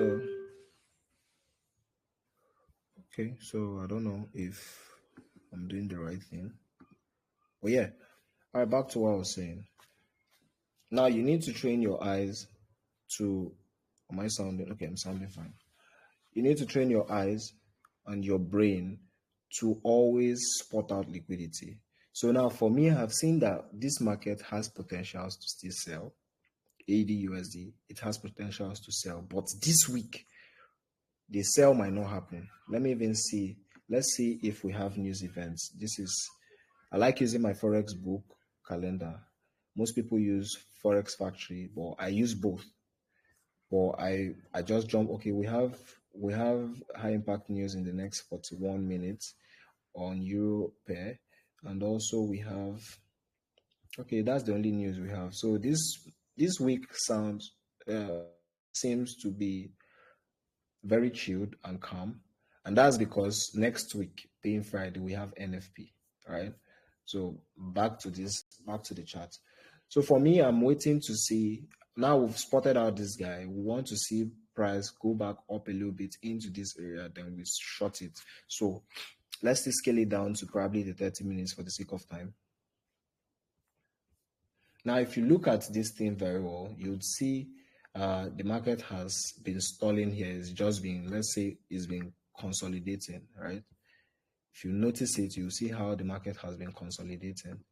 So, okay, so I don't know if I'm doing the right thing. But yeah, all right, back to what I was saying. Now you need to train your eyes to, am I sounding, okay, I'm sounding fine. You need to train your eyes and your brain to always spot out liquidity. So now for me, I've seen that this market has potentials to still sell. AUD, it has potentials to sell. But this week, the sell might not happen. Let me even see. Let's see if we have news events. I like using my Forex book calendar. Most people use Forex Factory, but I use both. But I just jump. Okay, we have high impact news in the next 41 minutes on Euro pair, and also we have. Okay, that's the only news we have. So this week seems to be very chilled and calm. And that's because next week, being Friday, we have NFP, right? So back to the chart. So for me, I'm waiting to see. Now we've spotted out this guy. We want to see price go back up a little bit into this area, then we short it. So let's just scale it down to probably the 30 minutes for the sake of time. Now, if you look at this thing very well, you'd see the market has been stalling here. It's just been, let's say, it's been consolidating, right? If you notice it, you'll see how the market has been consolidating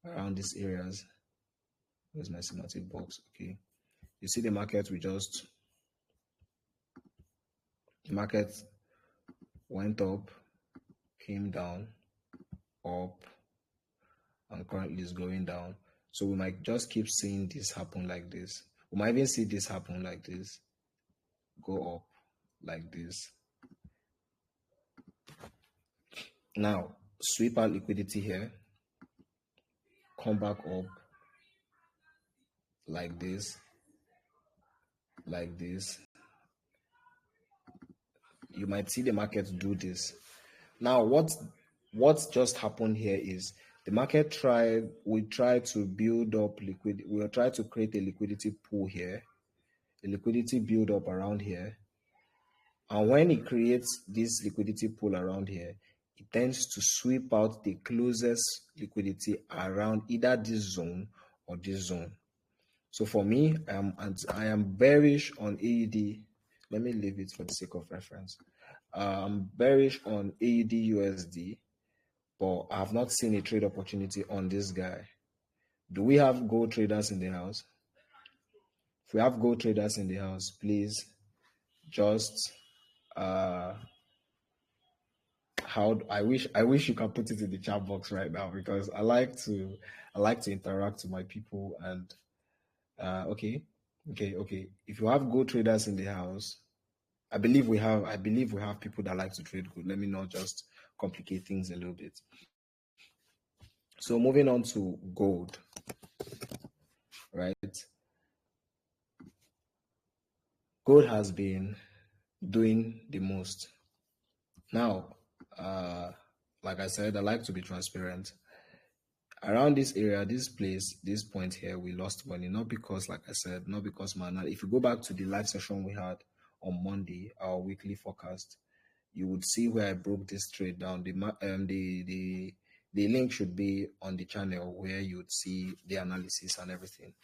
around these areas. Where's my schematic box? Okay. You see the market, the market went up, came down, up, and currently is going down. So we might just keep seeing this happen like this. We might even see this happen like this, go up like this. Now, sweep out liquidity here, come back up like this, like this. You might see the market do this. Now, what just happened here is the market we tried to build up liquidity. We tried to create a liquidity pool here, a liquidity build up around here. And when it creates this liquidity pool around here, it tends to sweep out the closest liquidity around either this zone or this zone. So for me, I am bearish on AUD. Let me leave it for the sake of reference. I'm bearish on AUD USD, but I have not seen a trade opportunity on this guy. Do we have gold traders in the house? If we have gold traders in the house, please just I wish you can put it in the chat box right now, because I like to interact with my people. And okay. If you have gold traders in the house, I believe we have people that like to trade gold. Let me not just complicate things a little bit. So moving on to gold, right? Gold has been doing the most. Now, like I said, I like to be transparent. Around this area, this place, this point here, we lost money, not because, like I said, not because if you go back to the live session we had on Monday, our weekly forecast, you would see where I broke this trade down. The link should be on the channel where you would see the analysis and everything.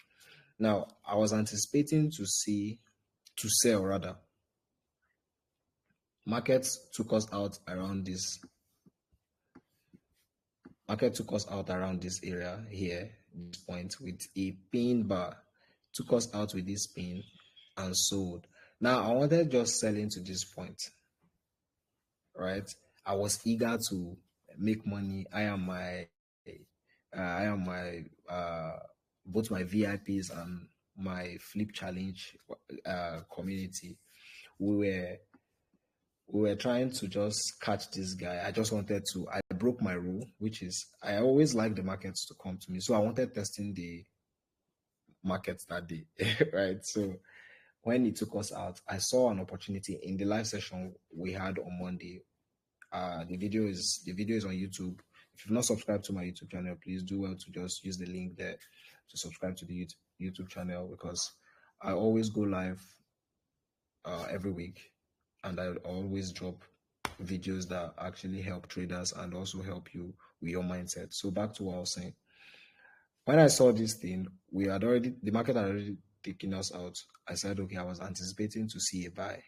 Now, I was anticipating to sell rather. Markets took us out around this. Market took us out around this area here, this point, with a pin bar. Took us out with this pin and sold. Now I wanted just selling to this point, right? I was eager to make money. I am my both my VIPs and my flip challenge community. We were trying to just catch this guy. I broke my rule, which is I always like the markets to come to me. So I wanted testing the markets that day, right? So when he took us out, I saw an opportunity in the live session we had on Monday. The video is on YouTube. If you've not subscribed to my YouTube channel, please do well to just use the link there to subscribe to the YouTube channel, because I always go live every week, and I always drop videos that actually help traders and also help you with your mindset. So back to what I was saying. When I saw this thing, the market had already taken us out. I said, okay, I was anticipating to see a buy.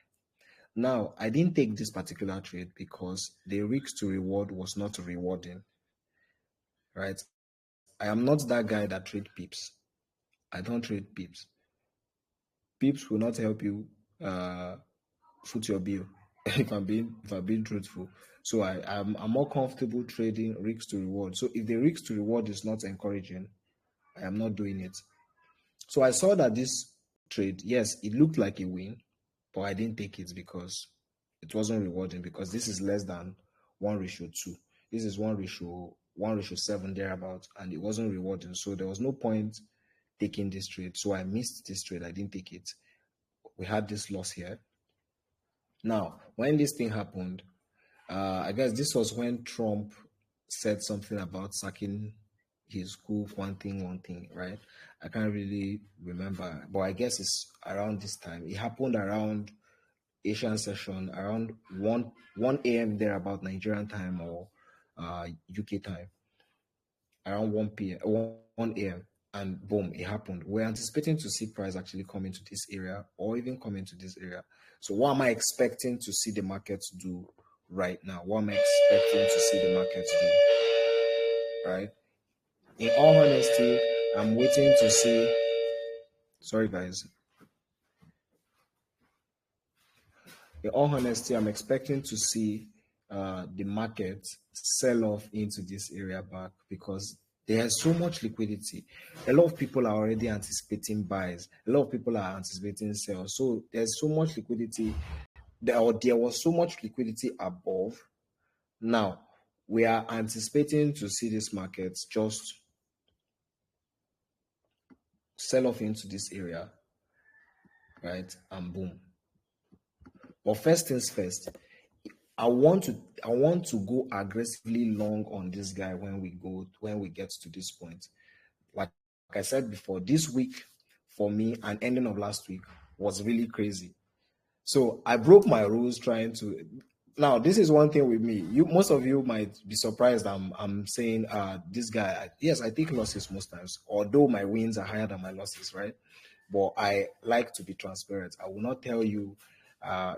Now, I didn't take this particular trade because the risk to reward was not rewarding, right? I am not that guy that trade pips. I don't trade pips. Pips will not help you foot your bill. If I'm being truthful. So I'm more comfortable trading risk to reward. So if the risk to reward is not encouraging, I am not doing it. So I saw that this trade, yes, it looked like a win, but I didn't take it because it wasn't rewarding, because this is less than 1:2. This is 1:7 thereabout, and it wasn't rewarding. So there was no point taking this trade. So I missed this trade. I didn't take it. We had this loss here. Now, when this thing happened, I guess this was when Trump said something about sacking his coup, one thing, right? I can't really remember, but I guess it's around this time. It happened around Asian session, around 1 a.m. there, about Nigerian time or UK time, around 1 p.m. 1 a.m. and boom, it happened. We're anticipating to see price actually come into this area or even come into this area. So what am I expecting to see the markets do right now? What am I expecting to see the markets do? Right? In all honesty, I'm waiting to see. Sorry, guys. In all honesty, I'm expecting to see the market sell off into this area back, because there's so much liquidity. A lot of people are already anticipating buys. A lot of people are anticipating sales. So there's so much liquidity. There was so much liquidity above. Now, we are anticipating to see this market just sell off into this area, right? And boom. But first things first, I want to go aggressively long on this guy when we get to this point. Like I said before, this week for me and ending of last week was really crazy. So I broke my rules trying to. Now this is one thing with me. Most of you might be surprised. I'm saying this guy. Yes, I take losses most times, although my wins are higher than my losses, right? But I like to be transparent. I will not tell you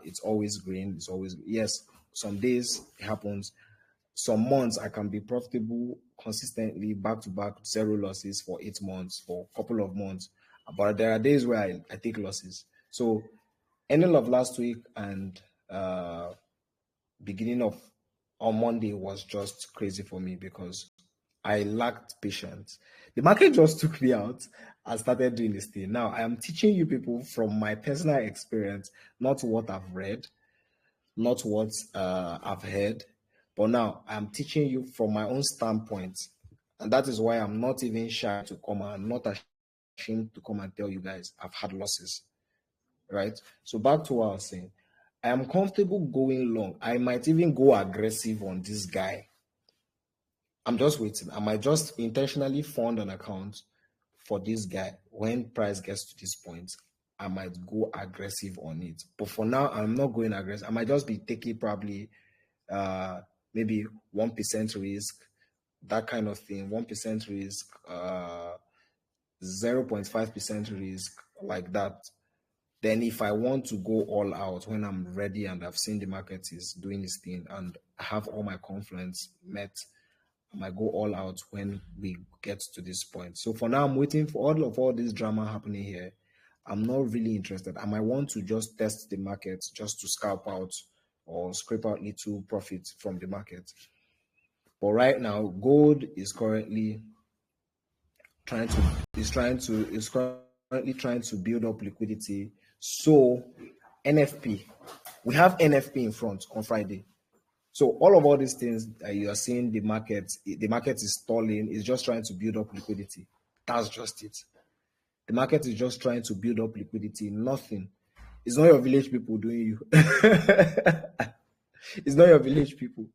it's always green. It's always, yes. Some days it happens. Some months I can be profitable consistently, back to back, 0 losses for 8 months, for a couple of months. But there are days where I take losses. So ending of last week and beginning of on Monday was just crazy for me because I lacked patience. The market just took me out and started doing this thing. Now I am teaching you people from my personal experience, not what I've read, not what I've heard, but now I'm teaching you from my own standpoint. And that is why I'm not even shy to come, and not ashamed to come and tell you guys I've had losses, right? So back to what I was saying. I am comfortable going long. I might even go aggressive on this guy. I'm just waiting. I might just intentionally fund an account for this guy. When price gets to this point, I might go aggressive on it. But for now, I'm not going aggressive. I might just be taking probably maybe 1% risk, that kind of thing. 1% risk, 0.5% risk, like that. Then if I want to go all out when I'm ready and I've seen the market is doing this thing and I have all my confidence met, I might go all out when we get to this point. So for now, I'm waiting for all this drama happening here. I'm not really interested. I might want to just test the market just to scalp out or scrape out little profit from the market. But right now, gold is currently trying to build up liquidity. So NFP, we have NFP in front on Friday. So all these things that you are seeing, the market is stalling, is just trying to build up liquidity. That's just it. The market is just trying to build up liquidity. Nothing. It's not your village people doing you. It's not your village people.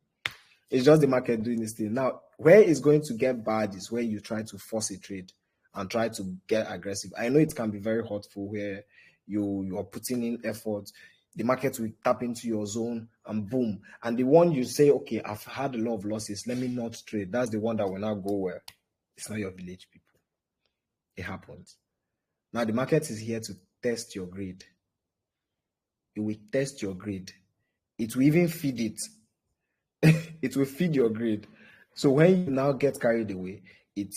It's just the market doing this thing. Now, where it's going to get bad is where you try to force a trade and try to get aggressive. I know it can be very hurtful where you are putting in effort. the market will tap into your zone and boom. And the one you say, okay, I've had a lot of losses, let me not trade. That's the one that will not go well. It's not your village people. It happens. Now the market is here to test your grade. It will test your grade. It will even feed it. It will feed your grade. So when you now get carried away, it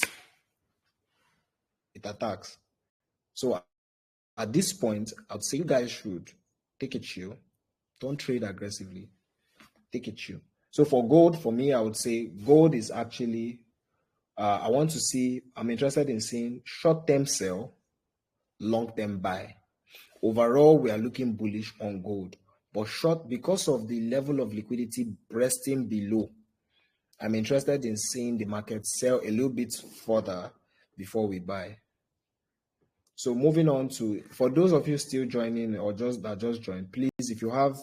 attacks. So at this point, I'd say you guys should take it chill. Don't trade aggressively. Take it chill. So for gold, for me, I would say gold is actually, I'm interested in seeing short-term sell, long-term buy. Overall, we are looking bullish on gold, but short, because of the level of liquidity resting below, I'm interested in seeing the market sell a little bit further before we buy. So moving on to, for those of you still joining or just joined, please, if you have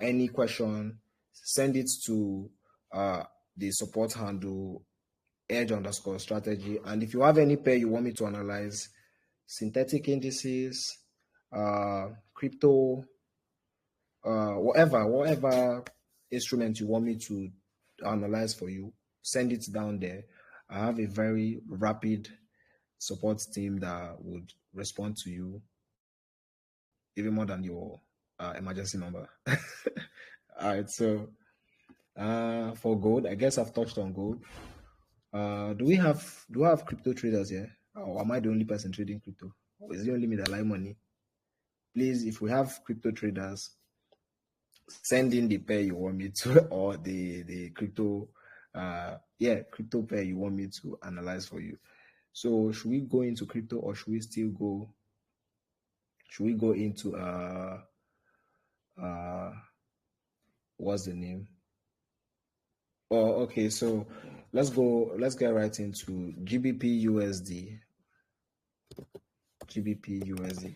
any question, send it to the support handle edge_strategy. And if you have any pair you want me to analyze, synthetic indices, crypto, whatever instrument you want me to analyze for you, send it down there. I have a very rapid support team that would respond to you even more than your emergency number. All right, so for gold, I guess I've touched on gold. Do I have crypto traders here? Or am I the only person trading crypto? Or is it only me that like money? Please, if we have crypto traders, send in the pair you want me to, or the crypto, crypto pair you want me to analyze for you. So should we go into crypto, or should we still go? Should we go into what's the name? Oh, okay. So let's get right into GBP USD. GBP USD.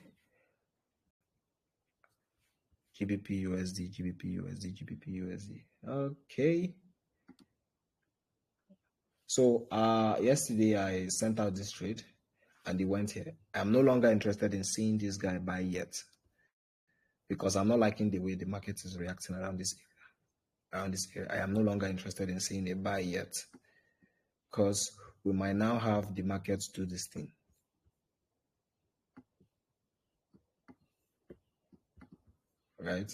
GBP USD, GBP USD, GBP USD. Okay. So yesterday I sent out this trade and it went here. I'm no longer interested in seeing this guy buy yet, because I'm not liking the way the market is reacting around this area. I am no longer interested in seeing a buy yet, because we might now have the market do this thing. Right?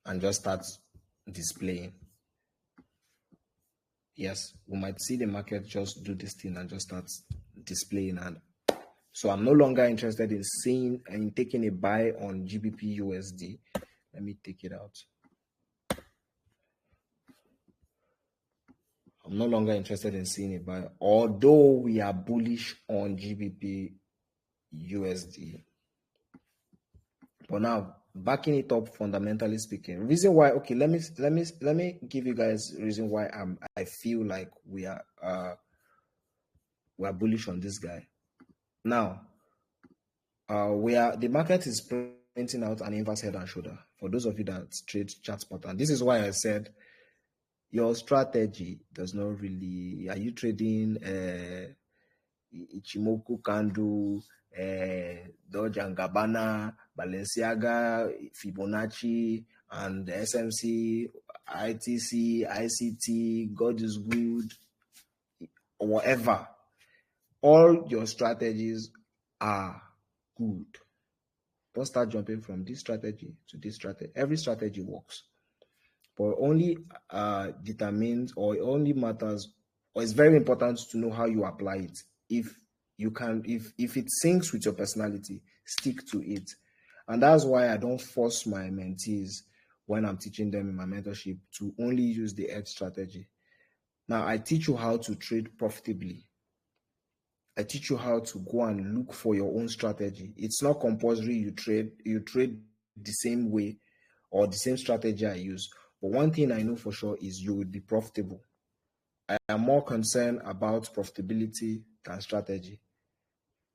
And just start displaying. Yes, we might see the market just do this thing and just start displaying. And so I'm no longer interested in seeing and taking a buy on GBP USD. Let me take it out. I'm no longer interested in seeing a buy, although we are bullish on GBP USD. But now, backing it up, fundamentally speaking, reason why, okay, let me give you guys reason why I feel like we are bullish on this guy. Now, the market is printing out an inverse head and shoulder. For those of you that trade chart pattern, this is why I said your strategy does not really. Are you trading Ichimoku candle, Dodge and Gabbana, Balenciaga, Fibonacci, and SMC, ITC, ICT, God is good, or whatever? All your strategies are good. Don't start jumping from this strategy to this strategy. Every strategy works, but only determines, or only matters, or it's very important to know how you apply it. If it syncs with your personality, stick to it. And that's why I don't force my mentees when I'm teaching them in my mentorship to only use the edge strategy. Now I teach you how to trade profitably. I teach you how to go and look for your own strategy. It's not compulsory you trade the same way or the same strategy I use. But one thing I know for sure is you will be profitable. I am more concerned about profitability than strategy.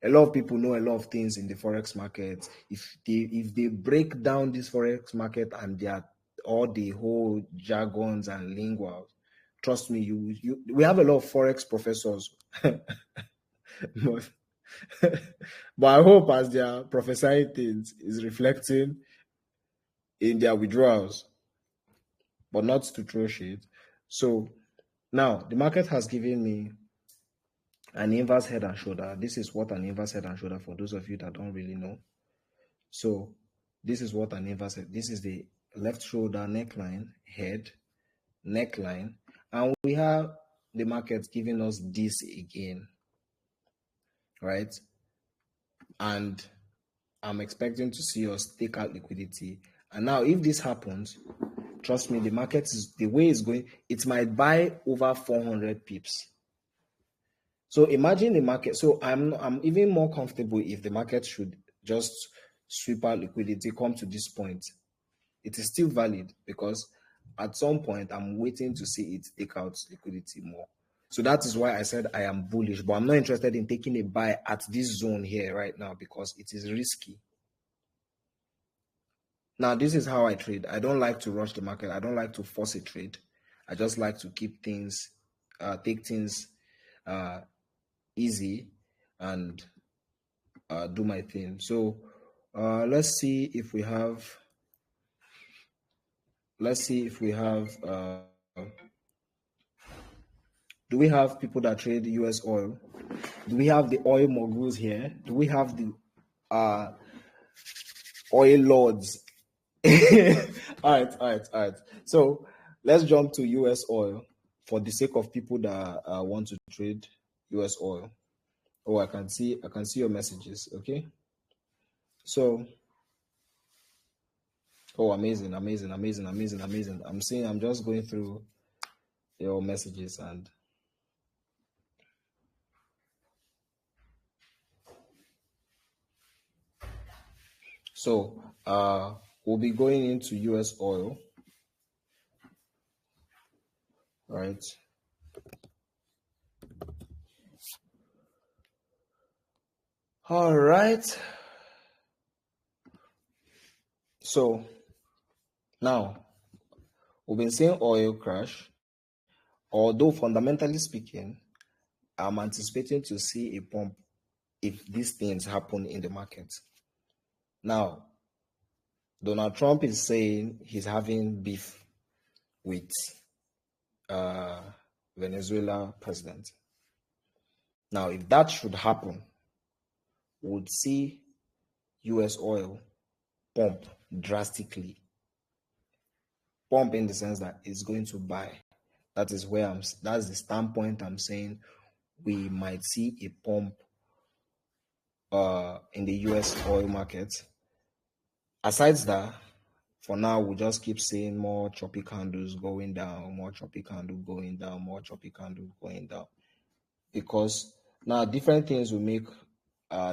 A lot of people know a lot of things in the forex market. If they break down this forex market and they are all the whole jargons and linguals, trust me, we have a lot of forex professors. But I hope as they are prophesying things is reflecting in their withdrawals, but not to throw shade. So now the market has given me an inverse head and shoulder. This is what an inverse head and shoulder, for those of you that don't really know. So this is what an inverse head, this is the left shoulder neckline, head, neckline, and we have the market giving us this again, right? And I'm expecting to see us take out liquidity. And now if this happens, trust me, the market is, the way it's going, it might buy over 400 pips. So imagine the market. So I'm even more comfortable if the market should just sweep out liquidity, come to this point. It is still valid because at some point I'm waiting to see it take out liquidity more. So that is why I said I am bullish, but I'm not interested in taking a buy at this zone here right now because it is risky. Now, this is how I trade. I don't like to rush the market. I don't like to force a trade. I just like to keep things, take things easy and do my thing. So let's see if we have, do we have people that trade US oil? Do we have the oil moguls here? Do we have the oil lords? All right. So let's jump to US oil for the sake of people that want to trade US oil. Oh, I can see your messages. Okay. So, oh, amazing. I'm just going through your messages and so we'll be going into US oil. Right. All right. So now we've been seeing oil crash. Although fundamentally speaking, I'm anticipating to see a pump if these things happen in the market. Now, Donald Trump is saying he's having beef with Venezuela president. Now, if that should happen, we would see US oil pump drastically. Pump in the sense that it's going to buy. That is where that's the standpoint I'm saying we might see a pump in the US oil market. Aside that, for now, we'll just keep seeing more choppy candles going down, more choppy candle going down, more choppy candle going down. Because now different things will make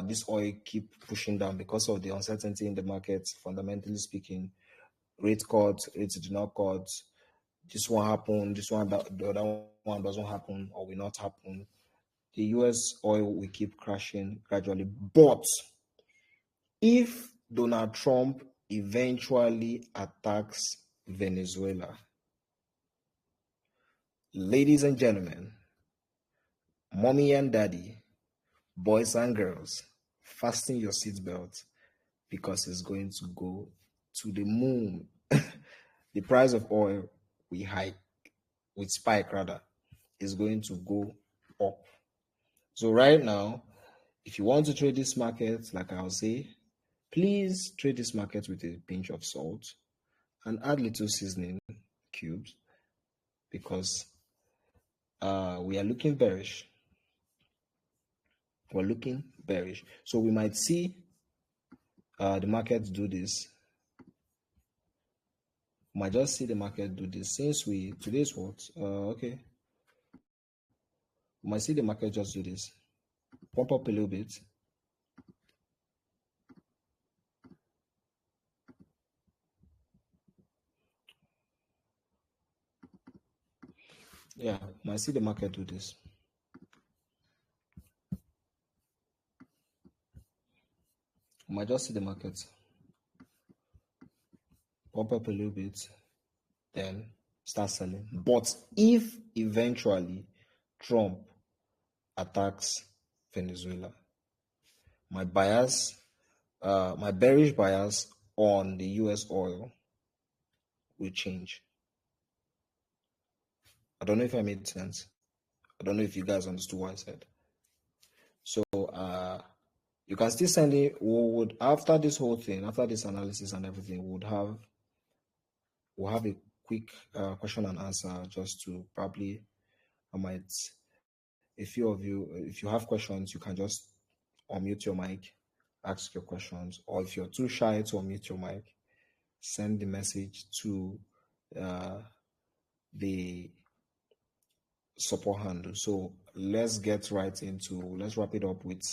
this oil keep pushing down because of the uncertainty in the market, fundamentally speaking. Rate cuts, rates do not cut. This one happen, this one, the other one doesn't happen or will not happen. The US oil will keep crashing gradually. But if Donald Trump eventually attacks Venezuela, ladies and gentlemen, mommy and daddy, boys and girls, fasten your seatbelt because it's going to go to the moon. The price of oil will spike rather, is going to go up. So right now, if you want to trade this market, like I'll say, please trade this market with a pinch of salt and add little seasoning cubes because we are looking bearish. We're looking bearish. So we might see the market do this. We might just see the market do this since today's what? Okay. We might see the market just do this. Pump up a little bit. Yeah, might see the market do this. Might just see the market pump up a little bit, then start selling. But if eventually Trump attacks Venezuela, my bias, my bearish bias on the US oil will change. I don't know if I made sense. I don't know if you guys understood what I said. So you can still send it. We would, after this whole thing, after this analysis and everything, we'll have a quick question and answer, just to probably, I might, a few of you, if you have questions, you can just unmute your mic, ask your questions, or if you're too shy to unmute your mic, send the message to the support handle. So let's get right into, let's wrap it up with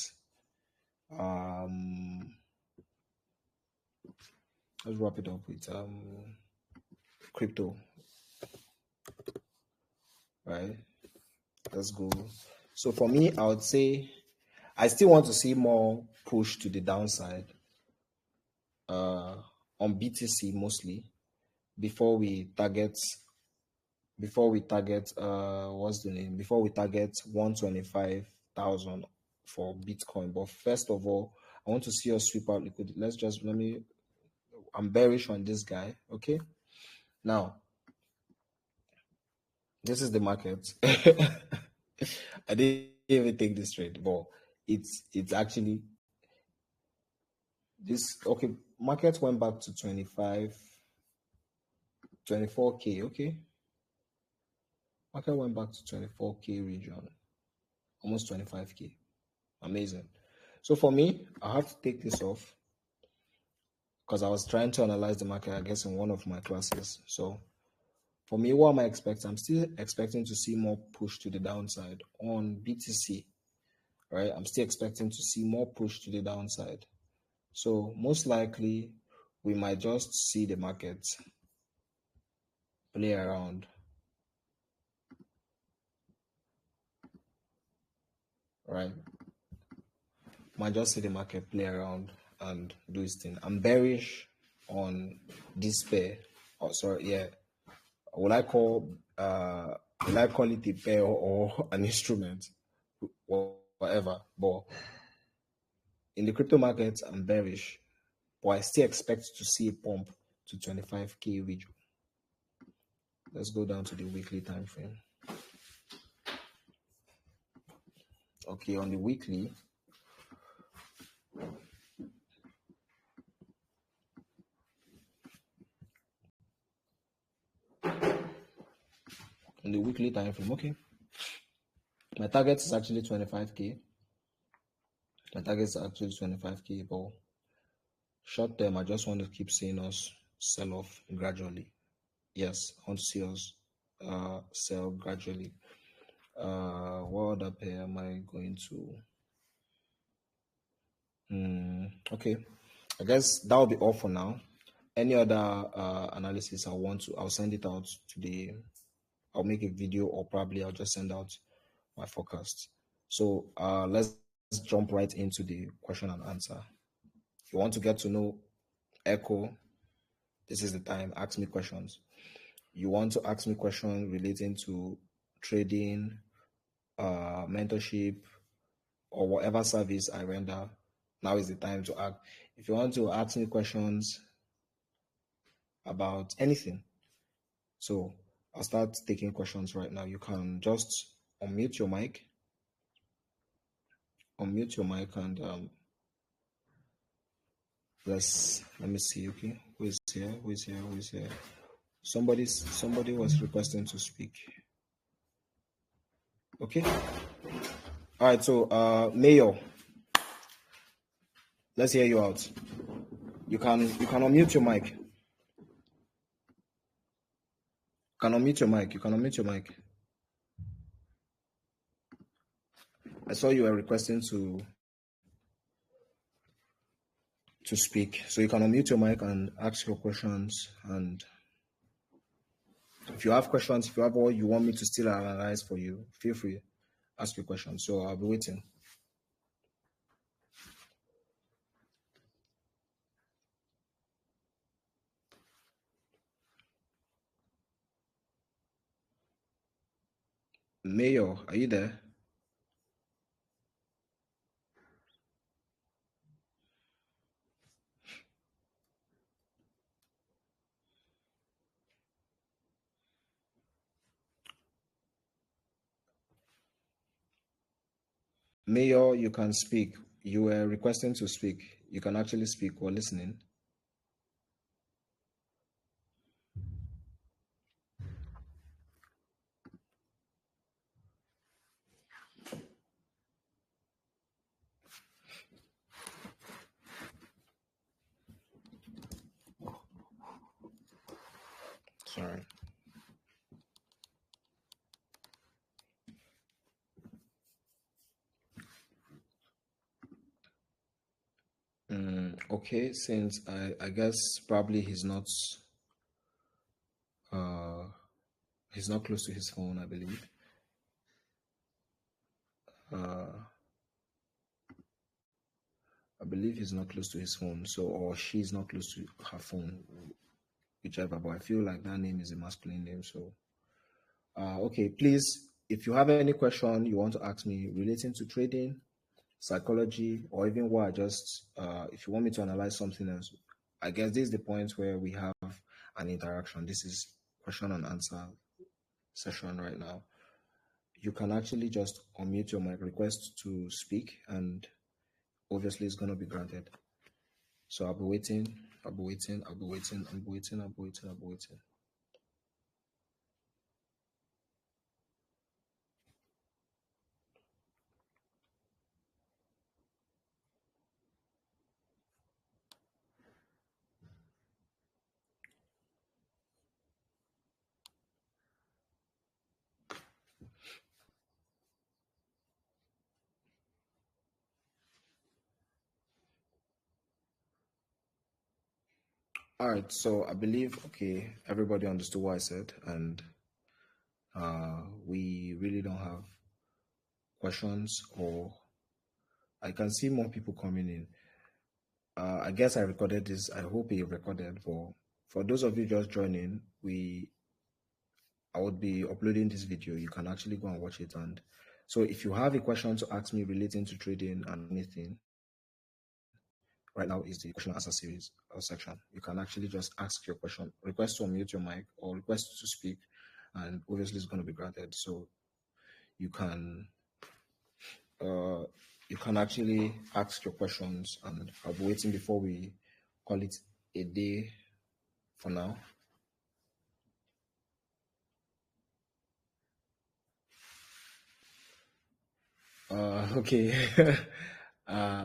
crypto, right? Let's go. So for me, I would say I still want to see more push to the downside on BTC mostly before we target what's the name, before we target 125,000 for Bitcoin. But first of all, I want to see us sweep out liquidity. I'm bearish on this guy. Okay, now this is the market. I didn't even take this trade, but it's actually this. Okay, market went back to 24K. Okay, market went back to 24K region, almost 25K. Amazing. So for me, I have to take this off because I was trying to analyze the market, I guess, in one of my classes. So for me, what am I expecting? I'm still expecting to see more push to the downside on BTC, right? I'm still expecting to see more push to the downside. So most likely, we might just see the market play around, right? Might just see the market play around and do its thing. I'm bearish on this pair. Oh, sorry, yeah. Will I call it a pair or an instrument? Whatever. But in the crypto market, I'm bearish. But I still expect to see a pump to 25K region. Let's go down to the weekly time frame. Okay, on the weekly, time frame, okay. My target is actually 25K. My target is actually 25K, but short term, I just want to keep seeing us sell off gradually. Yes, I want to see us sell gradually. What other pair am I going to? Okay, I guess that will be all for now. Any other analysis I'll send it out today. I'll make a video, or probably I'll just send out my forecast. So let's jump right into the question and answer. If you want to get to know Echo, this is the time. Ask me questions. You want to ask me questions relating to trading, mentorship, or whatever service I render, now is the time to ask. If you want to ask me questions about anything, so I'll start taking questions right now. You can just unmute your mic and let me see. Okay, who is here? Somebody was requesting to speak. Okay, all right. So Mayor, let's hear you out. You can unmute your mic. You can unmute your mic. I saw you were requesting to speak, so you can unmute your mic and ask your questions. And if you have questions, if you have what you want me to still analyze for you, feel free, ask your questions. So I'll be waiting. Mayor, are you there? Mayor, you can speak. You were requesting to speak. You can actually speak or listening. Sorry. Okay, since I guess probably uh he's not close to his phone, I believe. Uh I believe he's not close to his phone, so or she's not close to her phone, whichever. But I feel like that name is a masculine name, so okay, please, if you have any question you want to ask me relating to trading, psychology, or even what I just, if you want me to analyze something else, I guess this is the point where we have an interaction. This is question and answer session right now. You can actually just unmute your mic, request to speak, and obviously it's going to be granted. So I'll be waiting, I'll be waiting, I'll be waiting, I'll be waiting, I'll be waiting, I'll be waiting. All right, so I believe, okay, everybody understood what I said, and we really don't have questions, or I can see more people coming in. I guess I recorded this. I hope it recorded. For those of you just joining, I would be uploading this video. You can actually go and watch it. And so, if you have a question to ask me relating to trading and anything, right now is the question and answer series or section. You can actually just ask your question, request to unmute your mic, or request to speak, and obviously it's going to be granted. So you can uh, you can actually ask your questions, and I'll be waiting before we call it a day for now. Okay. uh,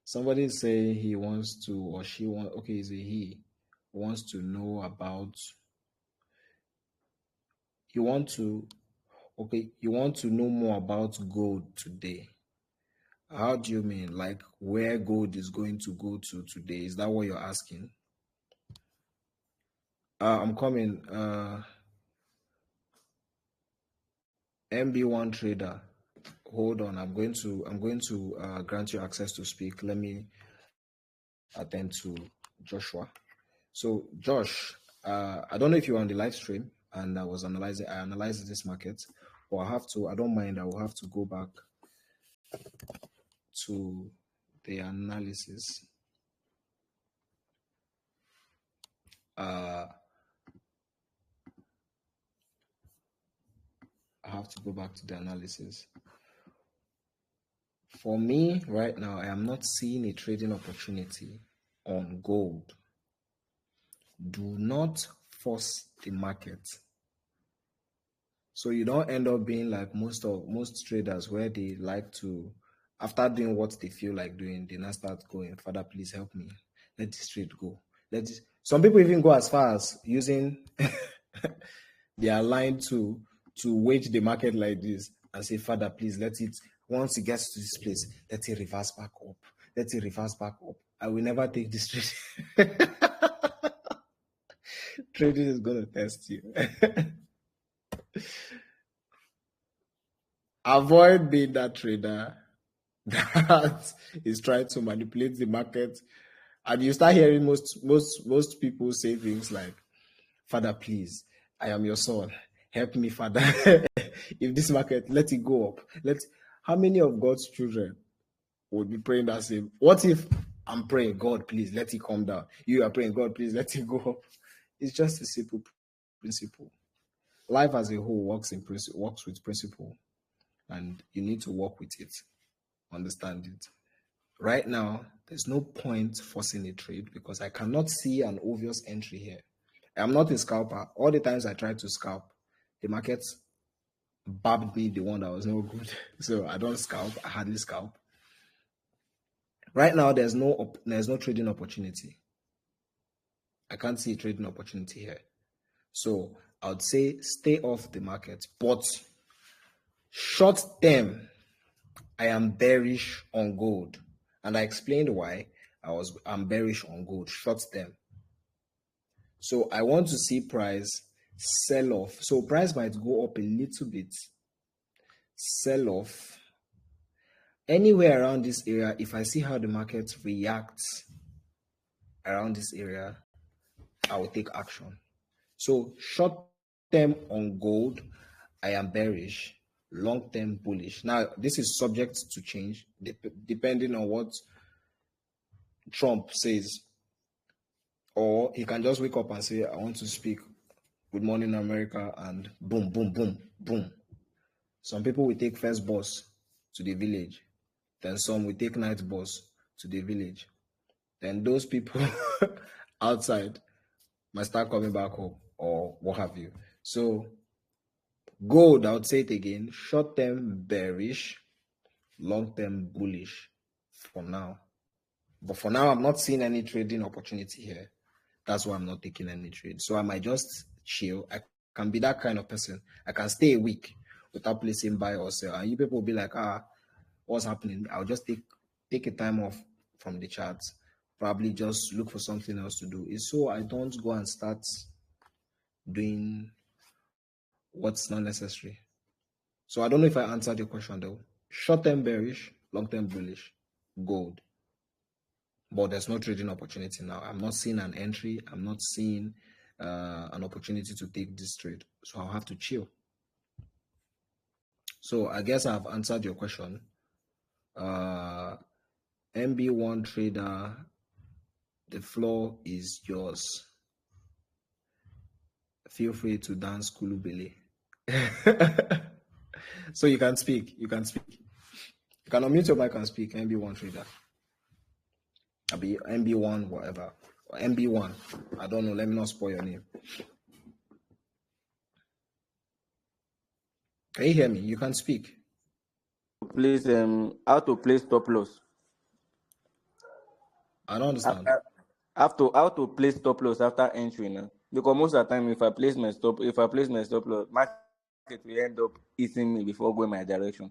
somebody is saying he wants to, or she wants, okay, is a he wants to know about, you want to, okay, you want to know more about gold today. How do you mean? Like where gold is going to go to today? Is that what you're asking? I'm coming. MB1 trader. Hold on. I'm going to grant you access to speak. Let me attend to Joshua. So Josh, I don't know if you were on the live stream and I analyzed this market, but I don't mind, I will have to go back to the analysis. I have to go back to the analysis. For me right now, I am not seeing a trading opportunity on gold. Do not force the market. So you don't end up being like most traders, where they like to, after doing what they feel like doing, they now start going, Father, please help me. Let this trade go. Some people even go as far as using their line to wage the market like this and say, Father, please once it gets to this place, let it reverse back up. Let it reverse back up. I will never take this trade. Trading is going to test you. Avoid being that trader that is trying to manipulate the market, and you start hearing most people say things like, Father, please, I am your son, help me, Father. If this market, let it go up. How many of God's children would be praying that same? What if I'm praying, God, please let it come down? You are praying, God, please let it go up. It's just a simple principle. Life as a whole works with principle, and you need to work with it. understand it. Right now, there's no point forcing a trade because I cannot see an obvious entry here. I'm not a scalper. All the times I tried to scalp, the market babbed me the one that was no good. So I don't scalp. I hardly scalp. Right now, there's no trading opportunity. I can't see a trading opportunity here. So I would say stay off the market. But short term, I am bearish on gold. And I explained why I'm bearish on gold short term. So I want to see price sell off. So price might go up a little bit, sell off. Anywhere around this area, if I see how the market reacts around this area, I will take action. So short term on gold, I am bearish. Long term bullish. Now, this is subject to change depending on what Trump says. Or he can just wake up and say, I want to speak good morning, America, and boom, boom, boom, boom. Some people will take first bus to the village. Then some will take night bus to the village. Then those people outside might start coming back home or what have you. So gold, I would say it again, short-term bearish, long-term bullish for now. But for now, I'm not seeing any trading opportunity here. That's why I'm not taking any trade. So I might just chill. I can be that kind of person. I can stay a week without placing buy or sell. And you people will be like, what's happening? I'll just take a time off from the charts. Probably just look for something else to do. It's so I don't go and start doing what's not necessary. So I don't know if I answered your question though. Short-term bearish, long-term bullish, gold. But there's no trading opportunity now. I'm not seeing an entry. I'm not seeing an opportunity to take this trade. So I'll have to chill. So I guess I've answered your question. MB1 trader, the floor is yours. Feel free to dance Kulubele. So you can speak. You can speak. You can unmute your mic and speak. MB1 trader. I'll be MB1 whatever. Or MB1. I don't know. Let me not spoil your name. Can you hear me? You can speak. Please, how to place stop loss? I don't understand. How to place stop loss after entry now? Because most of the time, if I place my stop loss, market will end up eating me before going my direction.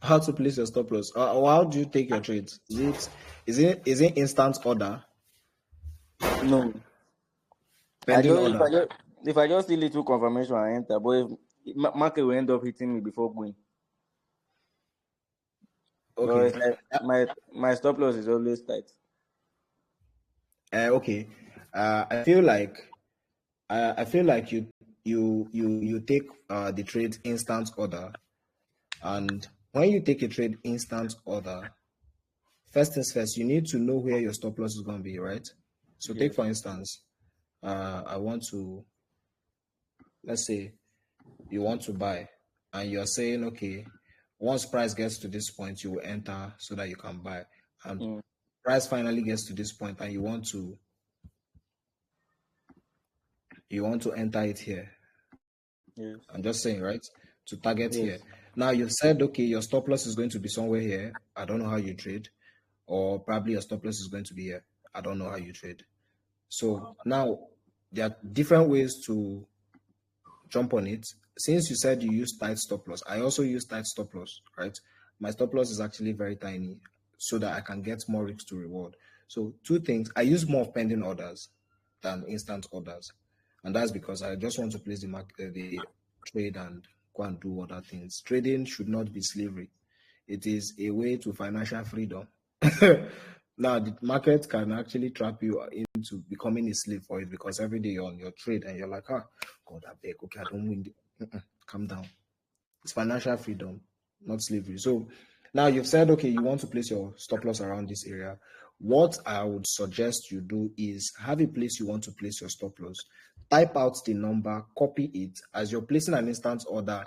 How to place your stop loss? Or how do you take your trades? Is it instant order? No. Pending order. If I just see little confirmation, I enter. But if market will end up hitting me before going. Okay. So it's like my stop loss is always tight. Okay. I feel like you take the trade instant order, and when you take a trade instant order, first things first, you need to know where your stop loss is going to be, right? So take for instance, I want to, let's say you want to buy, and you're saying, okay, once price gets to this point, you will enter so that you can buy, and price finally gets to this point, and you want to enter it here. Yes. I'm just saying, right? To target here. Now you've said, okay, your stop loss is going to be somewhere here. I don't know how you trade. Or probably your stop loss is going to be here. I don't know how you trade. So now there are different ways to jump on it. Since you said you use tight stop loss, I also use tight stop loss, right? My stop loss is actually very tiny so that I can get more risk to reward. So two things, I use more of pending orders than instant orders. And that's because I just want to place the trade and go and do other things. Trading should not be slavery. It is a way to financial freedom. Now, the market can actually trap you into becoming a slave for it because every day you're on your trade and you're like, God, I beg, okay, I don't win. Calm down. It's financial freedom, not slavery. So now you've said, okay, you want to place your stop loss around this area. What I would suggest you do is have a place you want to place your stop loss. Type out the number, copy it. As you're placing an instant order,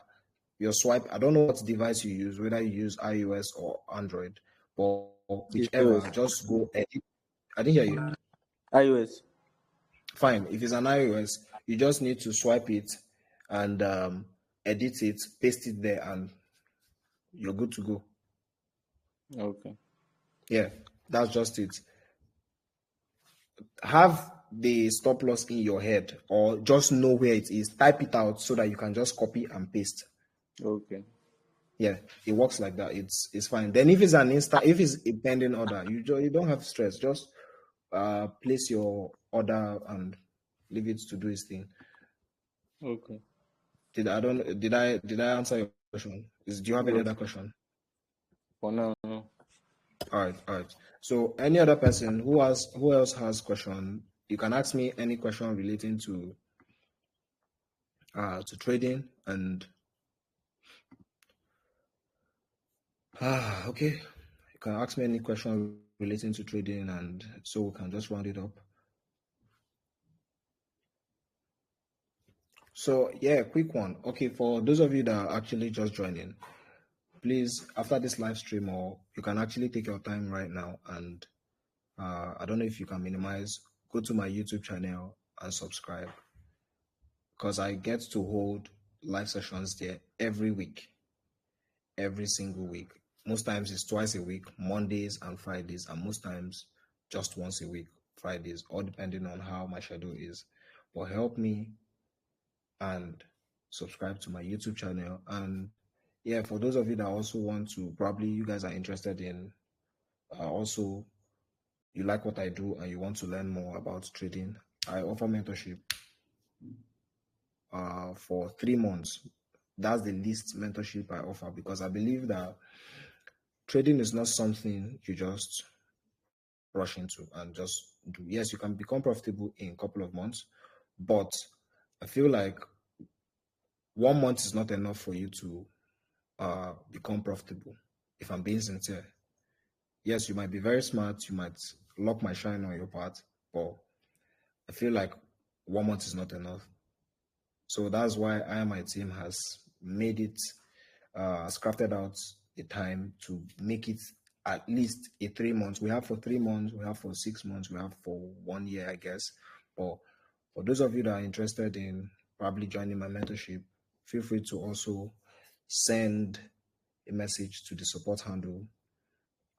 your swipe. I don't know what device you use, whether you use iOS or Android, but It's whichever, iOS. just go edit. I didn't hear you. iOS. Fine. If it's an iOS, you just need to swipe it and edit it, paste it there, and you're good to go. Okay. Yeah, that's just it. Have the stop loss in your head or just know where it is. Type it out so that you can just copy and paste. Okay. Yeah, it works like that. It's fine. Then if it's a pending order, you don't have stress. Just place your order and leave it to do its thing. Okay. Did I answer your question? Do you have any Yes. other question? For now, no. All right. So any other person who else has question, you can ask me any question relating to trading and okay. You can ask me any question relating to trading and so we can just round it up. So yeah, quick one. Okay, for those of you that are actually just joining, please after this live stream, or you can actually take your time right now and I don't know if you can minimize, go to my YouTube channel and subscribe because I get to hold live sessions there every week, every single week. Most times it's twice a week, Mondays and Fridays, and most times just once a week, Fridays, all depending on how my schedule is. But help me and subscribe to my YouTube channel. And yeah, for those of you that also want to, probably you guys are interested in also you like what I do and you want to learn more about trading, I offer mentorship for 3 months. That's the least mentorship I offer because I believe that trading is not something you just rush into and just do. Yes, you can become profitable in a couple of months, but I feel like 1 month is not enough for you to become profitable. If I'm being sincere, yes, you might be very smart, you might lock my shine on your part, but I feel like 1 month is not enough. So that's why I and my team has made it, has crafted out a time to make it at least a 3 months. We have for 3 months, we have for 6 months, we have for 1 year, I guess. But for those of you that are interested in probably joining my mentorship, feel free to also send a message to the support handle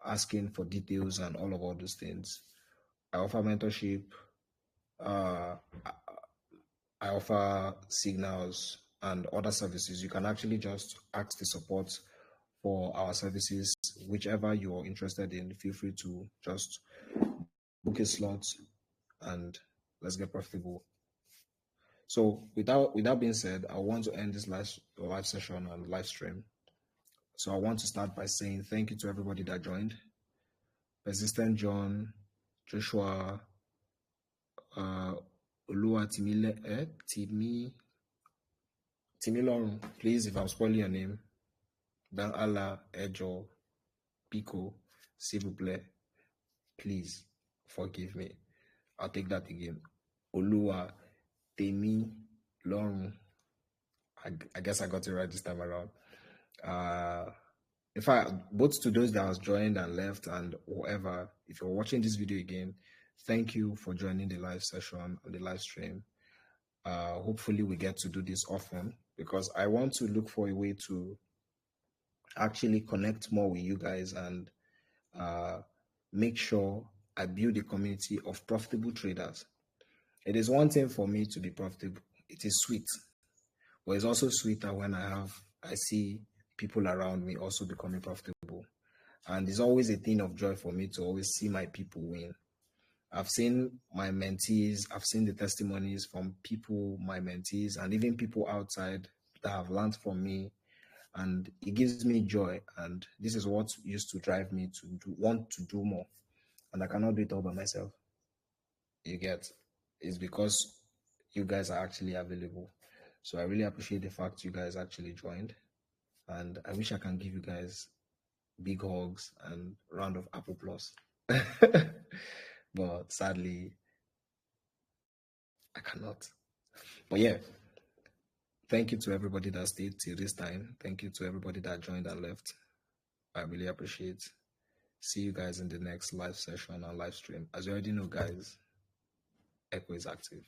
asking for details and all those things. I offer mentorship. Uh, I offer signals and other services. You can actually just ask the support for our services, whichever you're interested in. Feel free to just book a slot and let's get profitable. So without being said, I want to end this live session and live stream. So I want to start by saying thank you to everybody that joined. Persistent John, Joshua, Olua Timilorun. Please, if I'm spoiling your name, Dan Allah, Ejo, Pico, s'il vous plaît, please forgive me. I'll take that again. Olua, Temi, Lorun. I guess I got it right this time around. In fact, both to those that has joined and left and whoever, if you're watching this video again, thank you for joining the live session and the live stream. Hopefully we get to do this often because I want to look for a way to actually connect more with you guys and make sure I build a community of profitable traders. It is one thing for me to be profitable. It is sweet, but it's also sweeter when I see people around me also becoming profitable. And it's always a thing of joy for me to always see my people win. I've seen my mentees, I've seen the testimonies from people, my mentees, and even people outside that have learned from me. And it gives me joy. And this is what used to drive me to want to do more. And I cannot do it all by myself. You get, it's because you guys are actually available. So I really appreciate the fact you guys actually joined. And I wish I can give you guys big hugs and round of apple plus. But sadly, I cannot. But yeah, thank you to everybody that stayed till this time. Thank you to everybody that joined and left. I really appreciate. See you guys in the next live session and live stream. As you already know, guys, Echo is active.